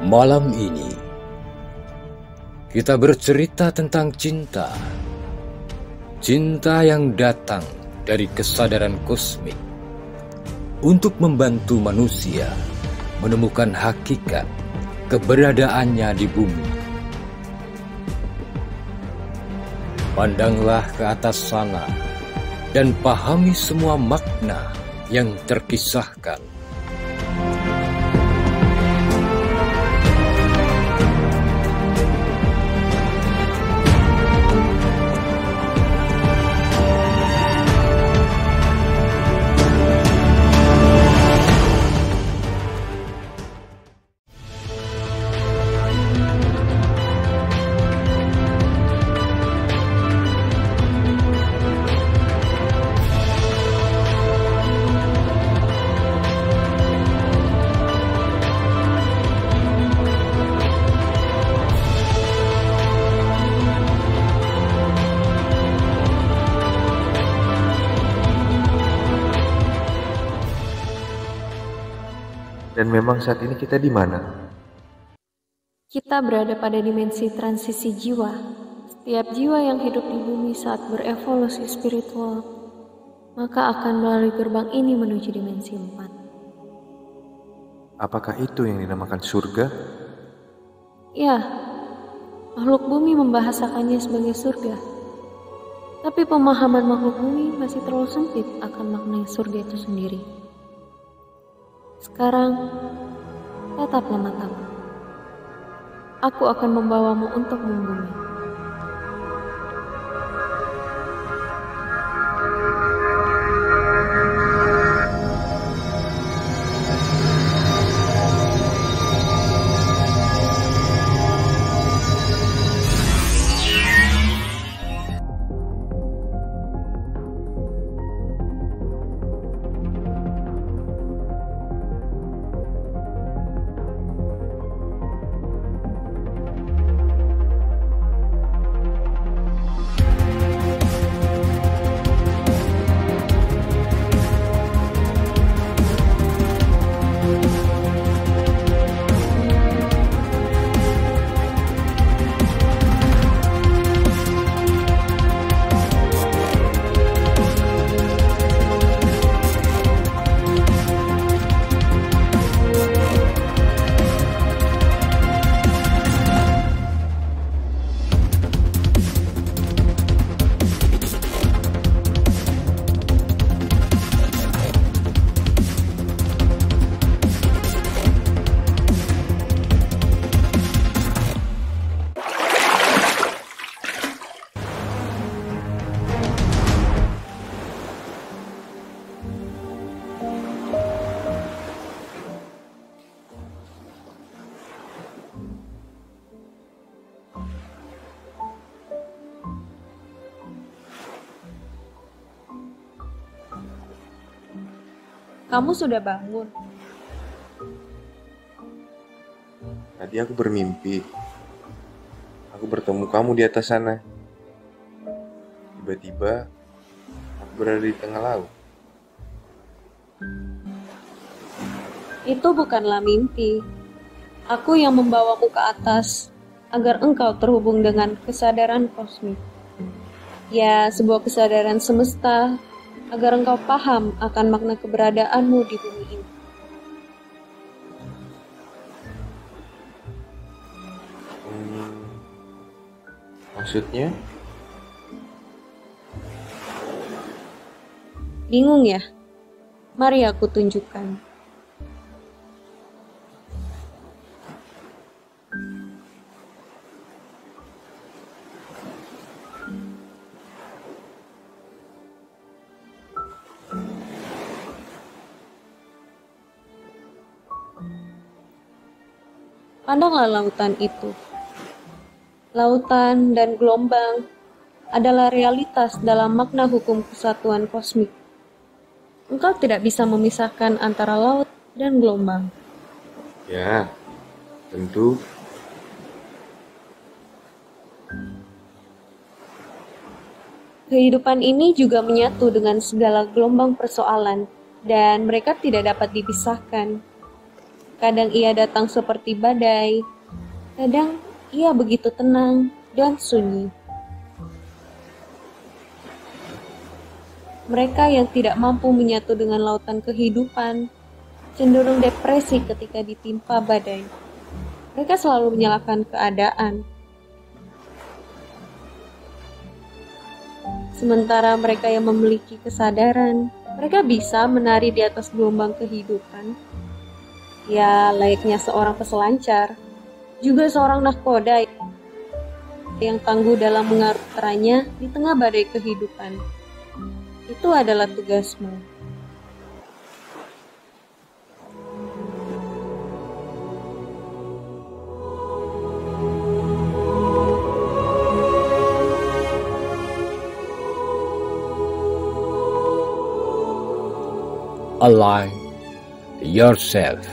Malam ini, kita bercerita tentang cinta. Cinta yang datang dari kesadaran kosmik untuk membantu manusia menemukan hakikat keberadaannya di bumi. Pandanglah ke atas sana dan pahami semua makna yang terkisahkan. Dan memang saat ini kita di mana? Kita berada pada dimensi transisi jiwa. Setiap jiwa yang hidup di bumi saat berevolusi spiritual, maka akan melalui gerbang ini menuju dimensi 4. Apakah itu yang dinamakan surga? Ya, makhluk bumi membahasakannya sebagai surga. Tapi pemahaman makhluk bumi masih terlalu sempit akan makna surga itu sendiri. Sekarang, tataplah matamu. Aku akan membawamu untuk membumi. Kamu sudah bangun? Tadi aku bermimpi. Aku bertemu kamu di atas sana. Tiba-tiba, aku berada di tengah laut. Itu bukanlah mimpi. Aku yang membawamu ke atas agar engkau terhubung dengan kesadaran kosmik. Ya, sebuah kesadaran semesta agar engkau paham akan makna keberadaanmu di bumi ini. Maksudnya? Bingung ya? Mari aku tunjukkan. Pandanglah lautan itu. Lautan dan gelombang adalah realitas dalam makna hukum kesatuan kosmik. Engkau tidak bisa memisahkan antara laut dan gelombang. Ya, tentu. Kehidupan ini juga menyatu dengan segala gelombang persoalan, dan mereka tidak dapat dipisahkan. Kadang ia datang seperti badai, kadang ia begitu tenang dan sunyi. Mereka yang tidak mampu menyatu dengan lautan kehidupan cenderung depresi ketika ditimpa badai. Mereka selalu menyalahkan keadaan. Sementara mereka yang memiliki kesadaran, mereka bisa menari di atas gelombang kehidupan. Ya, layaknya seorang peselancar, juga seorang nahkoda yang tangguh dalam mengarut perannya di tengah badai kehidupan. Itu adalah tugasmu. Align yourself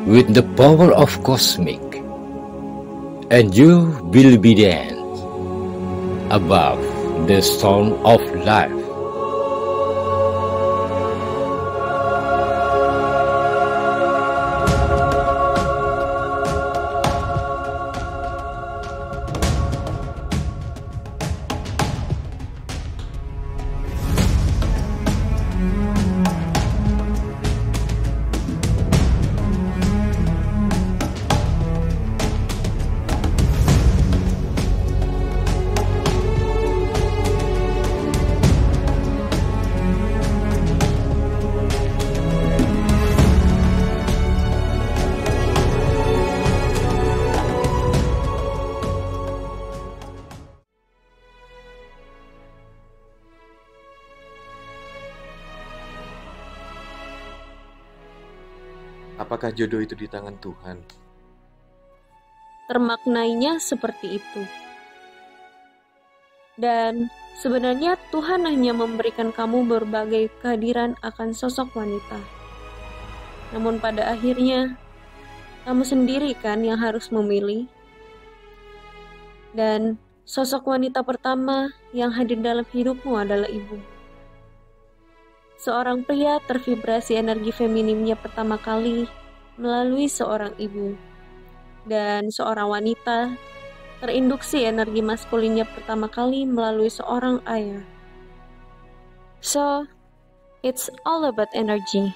with the power of cosmic, and you will be dance above the storm of life. Apakah jodoh itu di tangan Tuhan? Termaknainya seperti itu. Dan sebenarnya Tuhan hanya memberikan kamu berbagai kehadiran akan sosok wanita. Namun pada akhirnya, kamu sendiri kan yang harus memilih. Dan sosok wanita pertama yang hadir dalam hidupmu adalah ibu. Seorang pria tervibrasi energi femininnya pertama kali melalui seorang ibu. Dan seorang wanita terinduksi energi maskulinnya pertama kali melalui seorang ayah. So, it's all about energy.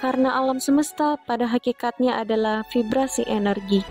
Karena alam semesta pada hakikatnya adalah vibrasi energi.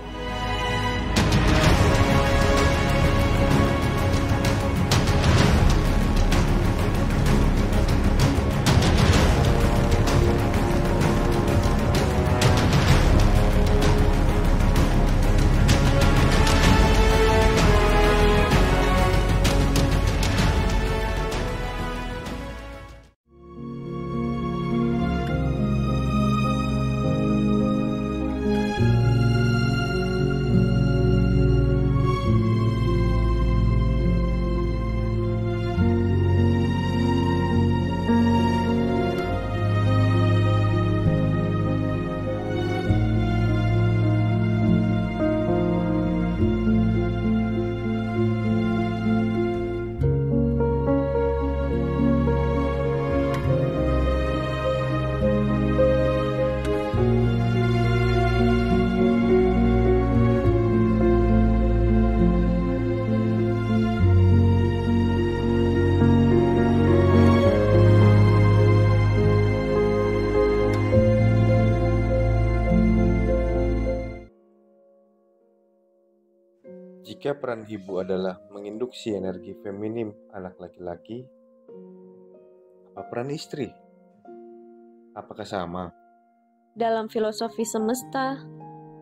Jika peran ibu adalah menginduksi energi feminim anak laki-laki, apa peran istri? Apakah sama? Dalam filosofi semesta,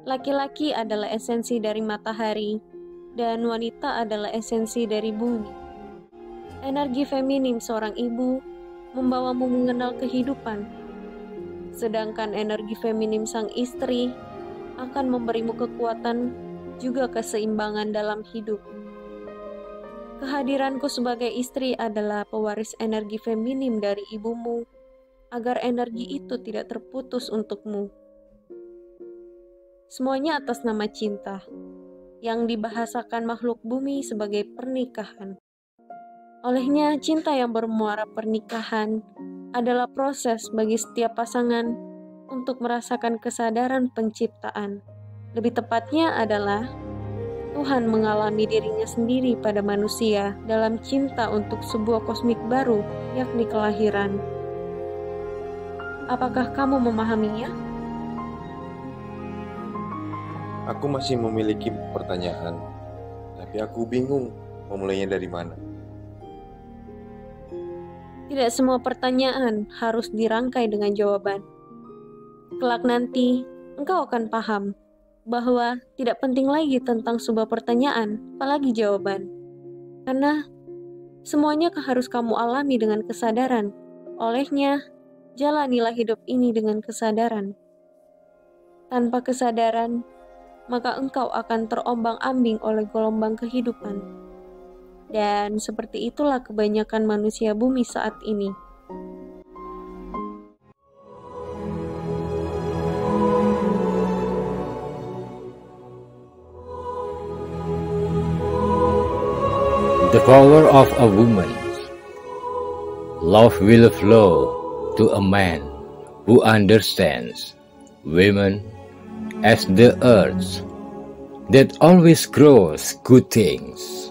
laki-laki adalah esensi dari matahari dan wanita adalah esensi dari bumi. Energi feminim seorang ibu membawamu mengenal kehidupan, sedangkan energi feminim sang istri akan memberimu kekuatan juga keseimbangan dalam hidup. Kehadiranku sebagai istri adalah pewaris energi feminim dari ibumu, agar energi itu tidak terputus untukmu. Semuanya atas nama cinta, yang dibahasakan makhluk bumi sebagai pernikahan. Olehnya, cinta yang bermuara pernikahan adalah proses bagi setiap pasangan untuk merasakan kesadaran penciptaan. Lebih tepatnya adalah Tuhan mengalami dirinya sendiri pada manusia dalam cinta untuk sebuah kosmik baru, yakni kelahiran. Apakah kamu memahaminya? Aku masih memiliki pertanyaan, tapi aku bingung memulainya dari mana. Tidak semua pertanyaan harus dirangkai dengan jawaban. Kelak nanti, engkau akan paham bahwa tidak penting lagi tentang sebuah pertanyaan, apalagi jawaban. Karena semuanya harus kamu alami dengan kesadaran. Olehnya, jalanilah hidup ini dengan kesadaran. Tanpa kesadaran, maka engkau akan terombang-ambing oleh gelombang kehidupan. Dan seperti itulah kebanyakan manusia bumi saat ini. The power of a woman. Love will flow to a man who understands women as the earth that always grows good things.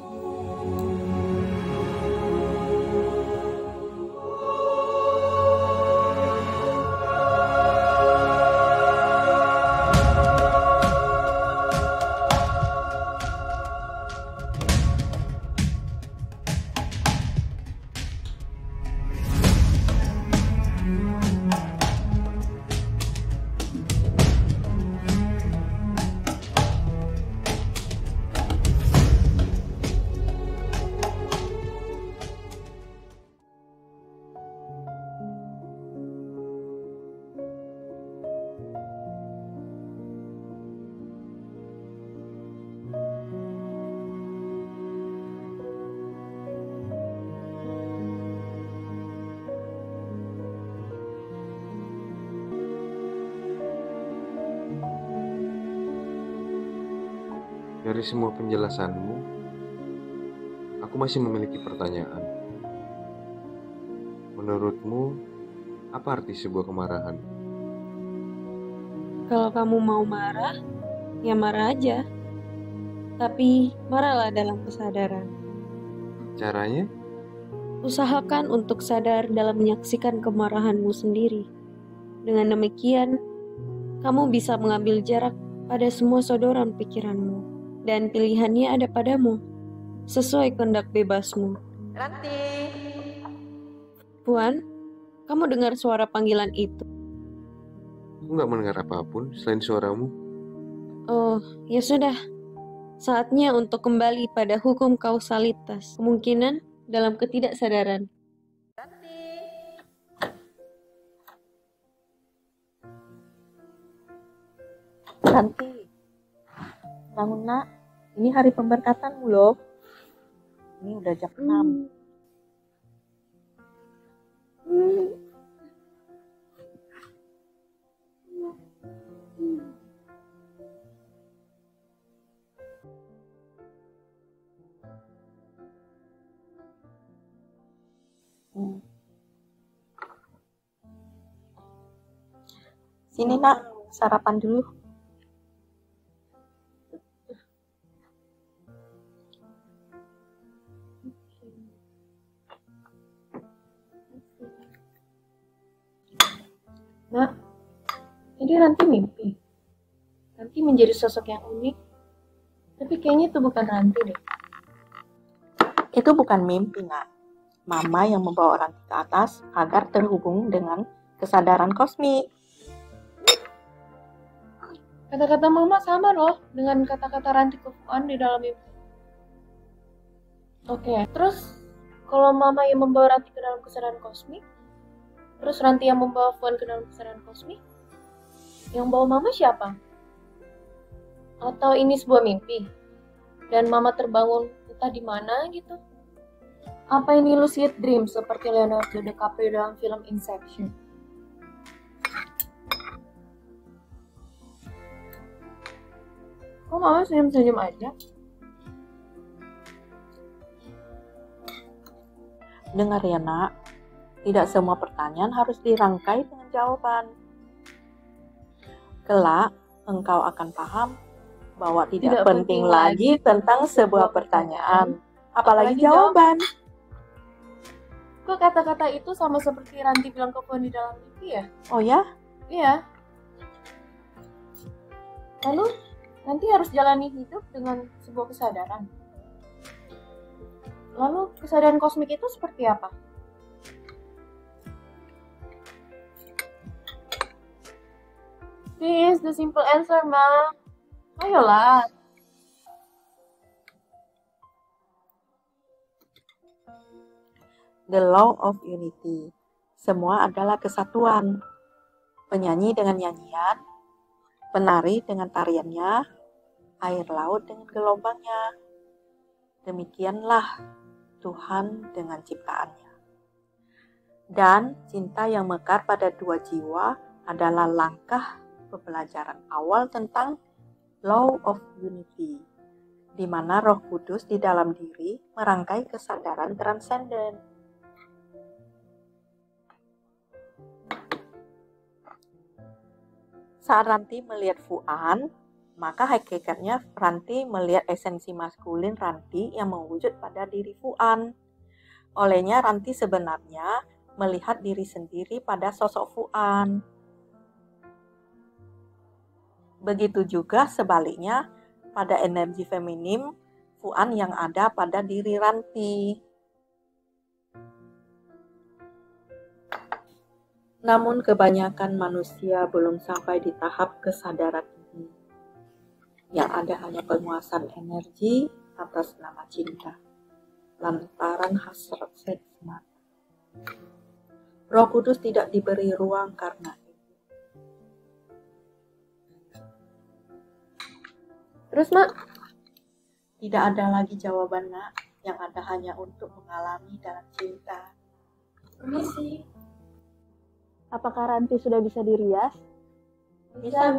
Dari semua penjelasanmu, aku masih memiliki pertanyaan. Menurutmu, apa arti sebuah kemarahan? Kalau kamu mau marah, ya marah aja. Tapi marahlah dalam kesadaran. Caranya? Usahakan untuk sadar dalam menyaksikan kemarahanmu sendiri. Dengan demikian, kamu bisa mengambil jarak pada semua sodoran pikiranmu. Dan pilihannya ada padamu, sesuai kehendak bebasmu. Ranti. Puan, kamu dengar suara panggilan itu? Aku nggak mendengar apapun selain suaramu. Oh, ya sudah. Saatnya untuk kembali pada hukum kausalitas, kemungkinan dalam ketidaksadaran. Ranti. Ranti. Bangun nak, ini hari pemberkatanmu loh. Ini udah jam 6. Sini nak, sarapan dulu. Nak, ini Ranti mimpi. Ranti menjadi sosok yang unik. Tapi kayaknya itu bukan Ranti deh. Itu bukan mimpi nak. Mama yang membawa Ranti ke atas agar terhubung dengan kesadaran kosmik. Kata-kata Mama sama loh dengan kata-kata Ranti ke Fuan di dalam mimpi. Oke, terus kalau Mama yang membawa Ranti ke dalam kesadaran kosmik, terus Ranti yang membawa Fuan ke dalam kesadaran kosmik, yang bawa Mama siapa? Atau ini sebuah mimpi? Dan Mama terbangun entah di mana gitu? Apa ini lucid dream seperti Leonardo DiCaprio dalam film Inception? Kok Mama senyum-senyum aja? Dengar ya nak, tidak semua pertanyaan harus dirangkai dengan jawaban. Kelak, engkau akan paham bahwa tidak penting lagi tentang sebuah pertanyaan, apalagi jawaban. Kok kata-kata itu sama seperti Ranti bilang ke Puan di dalam mimpi ya? Oh ya? Iya. Lalu, nanti harus jalani hidup dengan sebuah kesadaran. Lalu, kesadaran kosmik itu seperti apa? This is the simple answer, Ma. Ayolah. The law of unity. Semua adalah kesatuan. Penyanyi dengan nyanyian, penari dengan tariannya, air laut dengan gelombangnya. Demikianlah Tuhan dengan ciptaannya. Dan cinta yang mekar pada dua jiwa adalah langkah pembelajaran awal tentang law of unity, di mana Roh Kudus di dalam diri merangkai kesadaran transenden. Saat Ranti melihat Fuan, maka hakikatnya Ranti melihat esensi maskulin Ranti yang mewujud pada diri Fuan. Olehnya Ranti sebenarnya melihat diri sendiri pada sosok Fuan. Begitu juga sebaliknya pada energi feminim Fuan yang ada pada diri Ranti. Namun kebanyakan manusia belum sampai di tahap kesadaran ini. Yang ada hanya penguasaan energi atas nama cinta, lantaran hasrat seks mata. Roh Kudus tidak diberi ruang karena itu. Terus, Mak? Tidak ada lagi jawaban, Nak. Yang ada hanya untuk mengalami dalam cinta. Permisi. Apakah Ranti sudah bisa dirias? Bisa.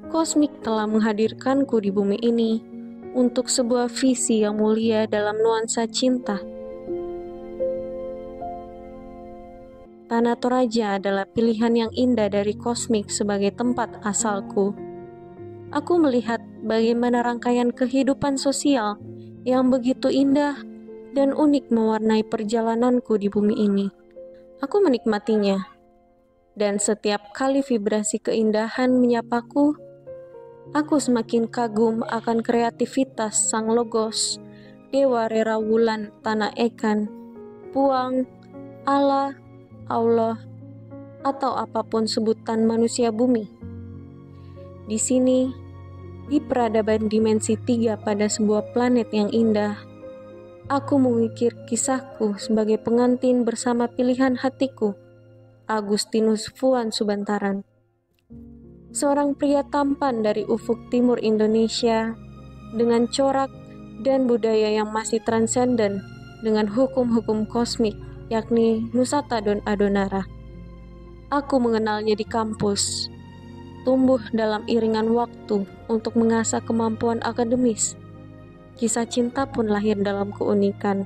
Kosmik telah menghadirkanku di bumi ini untuk sebuah visi yang mulia dalam nuansa cinta. Tanah Toraja adalah pilihan yang indah dari kosmik sebagai tempat asalku. Aku melihat bagaimana rangkaian kehidupan sosial yang begitu indah dan unik mewarnai perjalananku di bumi ini. Aku menikmatinya, dan setiap kali vibrasi keindahan menyapaku, aku semakin kagum akan kreativitas Sang Logos, Dewa Rera Wulan Tanah Ekan, Puang, Allah, atau apapun sebutan manusia bumi. Di sini, di peradaban dimensi 3 pada sebuah planet yang indah, aku mengukir kisahku sebagai pengantin bersama pilihan hatiku, Agustinus Fuan Subantaran. Seorang pria tampan dari ufuk timur Indonesia, dengan corak dan budaya yang masih transenden dengan hukum-hukum kosmik, yakni Nusata Don Adonara. Aku mengenalnya di kampus, tumbuh dalam iringan waktu untuk mengasah kemampuan akademis. Kisah cinta pun lahir dalam keunikan.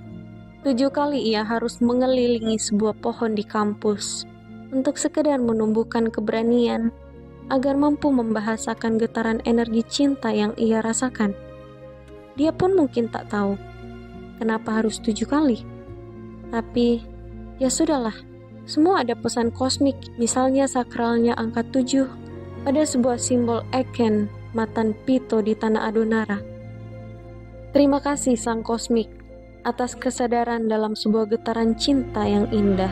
7 kali ia harus mengelilingi sebuah pohon di kampus untuk sekedar menumbuhkan keberanian agar mampu membahasakan getaran energi cinta yang ia rasakan. Dia pun mungkin tak tahu kenapa harus 7 kali. Tapi, ya sudahlah, semua ada pesan kosmik, misalnya sakralnya angka 7 pada sebuah simbol Eken, Matan Pito di Tanah Adonara. Terima kasih Sang Kosmik atas kesadaran dalam sebuah getaran cinta yang indah.